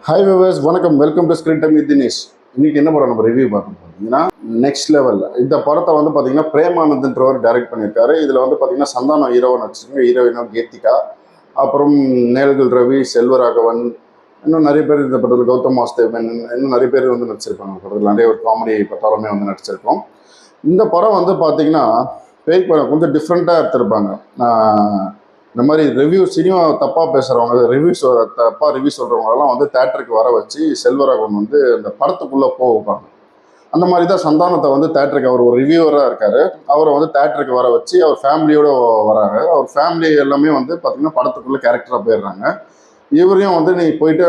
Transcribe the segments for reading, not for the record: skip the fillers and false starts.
Hi viewers, வணக்கம். Welcome to screen time with Dinesh. இன்னைக்கு என்ன படம் நம்ம ரிவ்யூ பார்க்க பார்த்தீங்கன்னா நெக்ஸ்ட் லெவல். இந்த படத்தை வந்து பார்த்தீங்கன்னா பிரேமானந்த்ன்றவர் டைரக்ட் பண்ணியிருக்காரு. இதில் வந்து பார்த்தீங்கன்னா சந்தானம் ஹீரோன்னு வச்சுருக்காங்க. ஹீரோயினோ கீர்த்திகா, அப்புறம் நேல்கள் ரவி, செல்வராகவன், இன்னும் நிறைய பேர் இந்த படத்தில் கௌதம் வாசுதேவன், இன்னும் நிறைய பேர் வந்து நடிச்சிருப்பாங்க. படத்தில் நிறைய ஒரு காமெடி பட்டாலுமே வந்து நடிச்சிருக்கோம். இந்த படம் வந்து பார்த்தீங்கன்னா பேய் படம் கொஞ்சம் டிஃப்ரெண்ட்டாக எடுத்திருப்பாங்க. இந்த மாதிரி ரிவ்யூ சினிமா தப்பாக பேசுகிறவங்க, ரிவ்யூ சொல்கிறவங்களெல்லாம் வந்து தேட்டருக்கு வர வச்சு செல்வராகவன் வந்து அந்த படத்துக்குள்ளே வைப்பாங்க. அந்த மாதிரி தான் சந்தானத்தை வந்து தேட்டருக்கு, அவர் ஒரு ரிவ்யூவராக இருக்கார், அவரை வந்து தேட்டருக்கு வர வச்சு அவர் ஃபேமிலியோடு வராங்க. அவர் ஃபேமிலி எல்லாமே வந்து பார்த்திங்கன்னா படத்துக்குள்ளே கேரக்டராக போயிடுறாங்க. இவரையும் வந்து நீ போயிட்டு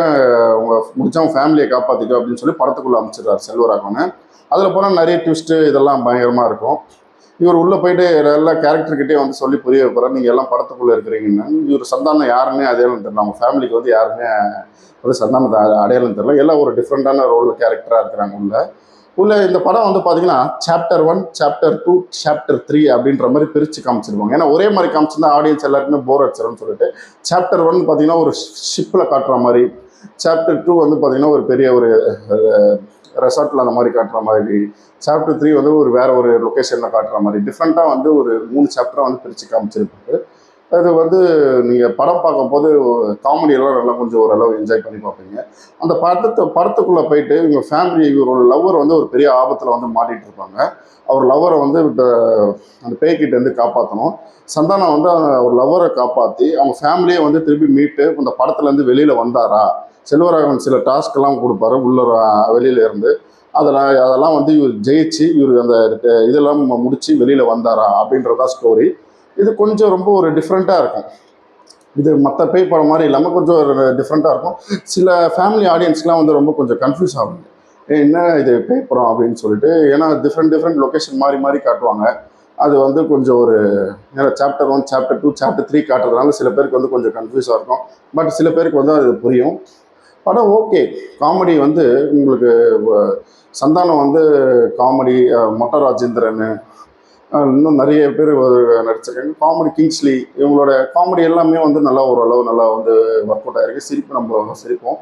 உங்கள் முடிச்சவங்க ஃபேமிலியை காப்பாற்றிக்கோ அப்படின்னு சொல்லி படத்துக்குள்ளே அமைச்சிடுறாரு செல்வராகவனை. அதில் போனால் நிறைய ட்விஸ்ட்டு இதெல்லாம் பயங்கரமாக இருக்கும். இவர் உள்ளே போயிட்டு எல்லா கேரக்டர்கிட்டே வந்து சொல்லி புரிய வைப்பார், நீங்கள் எல்லாம் படத்துக்குள்ளே இருக்கிறீங்கன்னு. இவர் சந்தானம் யாருன்னே அடையாளம் தெரியல, அவங்க ஃபேமிலிக்கு வந்து யாருமே வந்து சந்தானத்தை அடையாளம் தெரியல. எல்லாம் ஒரு டிஃப்ரெண்ட்டான ரோல் கேரக்டராக இருக்கிறாங்க. உள்ள இந்த படம் வந்து பார்த்தீங்கன்னா சாப்டர் 1, சாப்டர் 2, சாப்டர் 3 அப்படின்ற மாதிரி பிரித்து காமிச்சிருப்பாங்க. ஏன்னா ஒரே மாதிரி காமிச்சிருந்தா ஆடியன்ஸ் எல்லாருக்குமே போர் அடிச்சிடும்னு சொல்லிட்டு சாப்டர் 1 பார்த்தீங்கன்னா ஒரு ஷிப்பில் காட்டுற மாதிரி, சாப்டர் 2 வந்து பார்த்தீங்கன்னா ஒரு பெரிய ஒரு ரெசார்ட்டில் அந்த மாதிரி காட்டுற மாதிரி, சாப்டர் 3 வந்து ஒரு வேற ஒரு லொக்கேஷனில் காட்டுற மாதிரி டிஃப்ரெண்ட்டாக வந்து ஒரு 3 சாப்டராக வந்து பிரித்து காமிச்சிருப்பாரு. அது வந்து நீங்கள் படம் பார்க்கும்போது காமெடியெல்லாம் நல்லா கொஞ்சம் ஓரளவு என்ஜாய் பண்ணி பார்ப்பீங்க. அந்த படத்துக்குள்ளே போயிட்டு இவங்க ஃபேமிலி, இவரோட லவ்வர் வந்து ஒரு பெரிய ஆபத்தில் வந்து மாட்டிகிட்டு இருப்பாங்க. அவர் லவ்வரை வந்து அந்த பேய்கிட்டேருந்து காப்பாற்றணும். சந்தானம் வந்து ஒரு லவ்வரை காப்பாற்றி அவங்க ஃபேமிலியை வந்து திருப்பி மீட்டு அந்த படத்துலேருந்து வெளியில் வந்தாரா, செல்வராகவன் சில டாஸ்க்கெல்லாம் கொடுப்பாரு உள்ள வெளியில இருந்து, அதெல்லாம் வந்து இவர் ஜெயிச்சு இவர் அந்த இதெல்லாம் முடிச்சு வெளியில் வந்தாரா அப்படின்றதான் ஸ்டோரி. இது கொஞ்சம் ரொம்ப ஒரு டிஃப்ரெண்ட்டாக இருக்கும். இது மற்ற பேய் படம் மாதிரி இல்லாமல் கொஞ்சம் ஒரு டிஃப்ரெண்ட்டாக இருக்கும். சில ஃபேமிலி ஆடியன்ஸ்லாம் வந்து ரொம்ப கொஞ்சம் கன்ஃபியூஸ் ஆகுங்க, என்ன இது பேய் படம் அப்படின்னு சொல்லிட்டு. ஏன்னா டிஃப்ரெண்ட் லொக்கேஷன் மாறி மாறி காட்டுவாங்க. அது வந்து கொஞ்சம் ஒரு சாப்டர் 1, சாப்டர் 2, சாப்டர் 3 காட்டுறதுனால சில பேருக்கு வந்து கொஞ்சம் கன்ஃபியூஸாக இருக்கும். பட் சில பேருக்கு வந்து அது புரியும். படம் ஓகே. காமெடி வந்து உங்களுக்கு சந்தானம் வந்து காமெடி, மொட்ட ராஜேந்திரன், இன்னும் நிறைய பேர் நடிச்சிருக்காங்க. காமெடி கிங்ஸ்லி, இவங்களோட காமெடி எல்லாமே வந்து நல்லா ஓரளவு நல்லா வந்து ஒர்க் அவுட் ஆகிருக்கு. சிரிப்பு நம்ம சிரிப்போம்.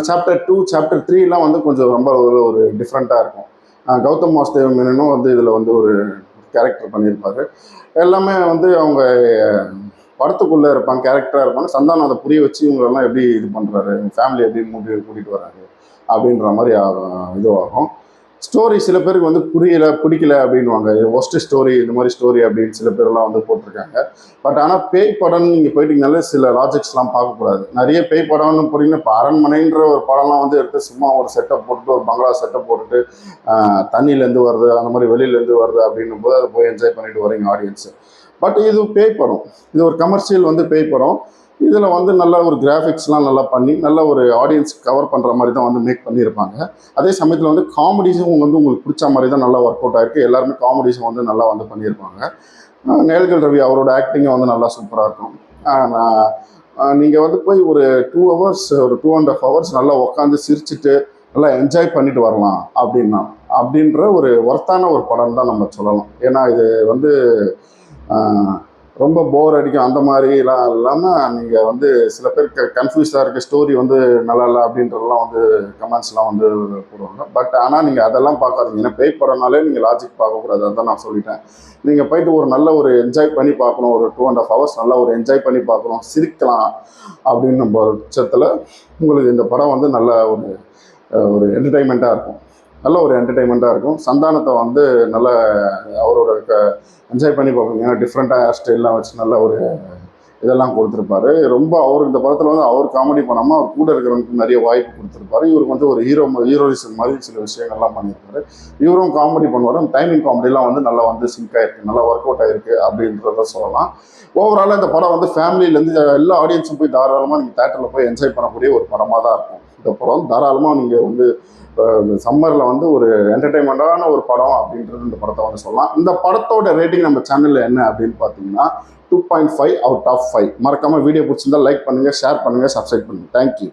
சாப்டர் 2, சாப்டர் 3 வந்து கொஞ்சம் ரொம்ப ஒரு டிஃப்ரெண்ட்டாக இருக்கும். கௌதம் வாசுதேவ் மேனனும் வந்து இதில் வந்து ஒரு கேரக்டர் பண்ணியிருப்பாரு. எல்லாமே வந்து அவங்க படத்துக்குள்ளே இருப்பாங்க, கேரக்டராக இருப்பாங்க. சந்தானம் அதை புரிய வச்சு இவங்களெல்லாம் எப்படி இது பண்ணுறாரு, ஃபேமிலி எப்படி கூட்டிகிட்டு வராரு அப்படின்ற மாதிரி இதுவாகும். ஸ்டோரி சில பேருக்கு வந்து பிடிக்கல அப்படின்வாங்க. ஒஸ்ட் ஸ்டோரி, இந்த மாதிரி ஸ்டோரி அப்படின்னு சில பேர்லாம் வந்து போட்டிருக்காங்க. பட் ஆனால் பேய் படம்னு நீங்கள் போயிட்டீங்கனாலே சில லாஜிக்ஸ்லாம் பார்க்கக்கூடாது. நிறைய பேய் படம்னு போட்டிங்கன்னா இப்போ அரண்மனைன்ற ஒரு படம்லாம் வந்து எடுத்து சும்மா ஒரு செட்டப் போட்டுட்டு, ஒரு பங்களா செட்டப் போட்டுட்டு தண்ணியிலேருந்து வருது, அந்த மாதிரி வெளியிலேருந்து வருது அப்படின்னும் போது அதை போய் என்ஜாய் பண்ணிட்டு வரீங்க ஆடியன்ஸு. பட் இது பேய் படம், இது ஒரு கமர்ஷியல் வந்து பேய் படம். இதில் வந்து நல்ல ஒரு கிராஃபிக்ஸ்லாம் நல்லா பண்ணி நல்ல ஒரு ஆடியன்ஸ் கவர் பண்ணுற மாதிரி தான் வந்து மேக் பண்ணியிருப்பாங்க. அதே சமயத்தில் வந்து காமெடிஸும் வந்து உங்களுக்கு பிடிச்ச மாதிரி தான் நல்லா ஒர்க் அவுட் ஆகிருக்கு. எல்லாருமே காமெடிஸும் வந்து நல்லா வந்து பண்ணியிருப்பாங்க. நேல்கள் ரவி அவரோட ஆக்டிங்கும் வந்து நல்லா சூப்பராக இருக்கும். நீங்கள் வந்து போய் ஒரு 2 hours, ஒரு 2.5 hours நல்லா உட்காந்து சிரிச்சுட்டு நல்லா என்ஜாய் பண்ணிட்டு வரலாம் அப்படின்ற ஒரு ஒர்த்தான ஒரு படம் தான் நம்ம சொல்லலாம். ஏன்னா இது வந்து ரொம்ப போர் அடிக்கும் அந்த மாதிரிலாம் இல்லாமல், நீங்கள் வந்து சில பேருக்கு கன்ஃபியூஸாக இருக்குது, ஸ்டோரி வந்து நல்லா இல்லை அப்படின்றதெல்லாம் வந்து கமெண்ட்ஸ்லாம் வந்து போடுவாங்க. பட் ஆனால் நீங்கள் அதெல்லாம் பார்க்காதீங்க. ஏன்னா பேய் படம்னாலே நீங்கள் லாஜிக் பார்க்கக்கூடாது, அதுதான் நான் சொல்லிட்டேன். நீங்கள் போயிட்டு ஒரு நல்ல ஒரு என்ஜாய் பண்ணி பார்க்கணும், ஒரு 2.5 hours நல்லா ஒரு என்ஜாய் பண்ணி பார்க்கணும், சிரிக்கலாம் அப்படின்னு பட்சத்தில் உங்களுக்கு இந்த படம் வந்து நல்ல ஒரு என்டர்டைன்மெண்ட்டாக இருக்கும். நல்ல ஒரு என்டர்டைன்மெண்ட்டாக இருக்கும். சந்தானத்தை வந்து நல்ல அவரோட என்ஜாய் பண்ணி பார்ப்பீங்க. ஏன்னா டிஃப்ரெண்ட்டாக ஹேர் ஸ்டைல்லாம் வச்சு நல்ல ஒரு இதெல்லாம் கொடுத்துருப்பாரு. ரொம்ப அவர் இந்த படத்தில் வந்து அவர் காமெடி பண்ணாமல் அவர் கூட இருக்கிறவங்களுக்கு நிறைய வாய்ப்பு கொடுத்துருப்பாரு. இவருக்கு வந்து ஒரு ஹீரோயிசம் மாதிரி சில விஷயங்கள்லாம் பண்ணியிருப்பாரு. இவரும் காமெடி பண்ணுவார். டைமிங் காமெடிலாம் வந்து நல்லா வந்து சிங்க் ஆகிருக்கு, நல்லா ஒர்க் அவுட் ஆகிருக்கு அப்படின்றத சொல்லலாம். ஓவராலாக இந்த படம் வந்து ஃபேமிலியிலேருந்து எல்லா ஆடியன்ஸும் போய் தாராளமாக நீங்கள் தேட்டரில் போய் என்ஜாய் பண்ணக்கூடிய ஒரு படமாக தான் இருக்கும். இந்த படம் தாராளமாக நீங்கள் வந்து சம்மரில் வந்து ஒரு என்டர்டைன்மெண்ட்டான ஒரு படம் அப்படின்றது இந்த படத்தை வந்து சொல்லலாம். இந்த படத்தோட ரேட்டிங் நம்ம சேனலில் என்ன அப்படின்னு பார்த்தீங்கன்னா 2.5 out of 5. மறக்காமல் வீடியோ பிடிச்சிருந்தா லைக் பண்ணுங்கள், ஷேர் பண்ணுங்கள், சப்ஸ்கிரைப் பண்ணுங்கள். தேங்க்யூ.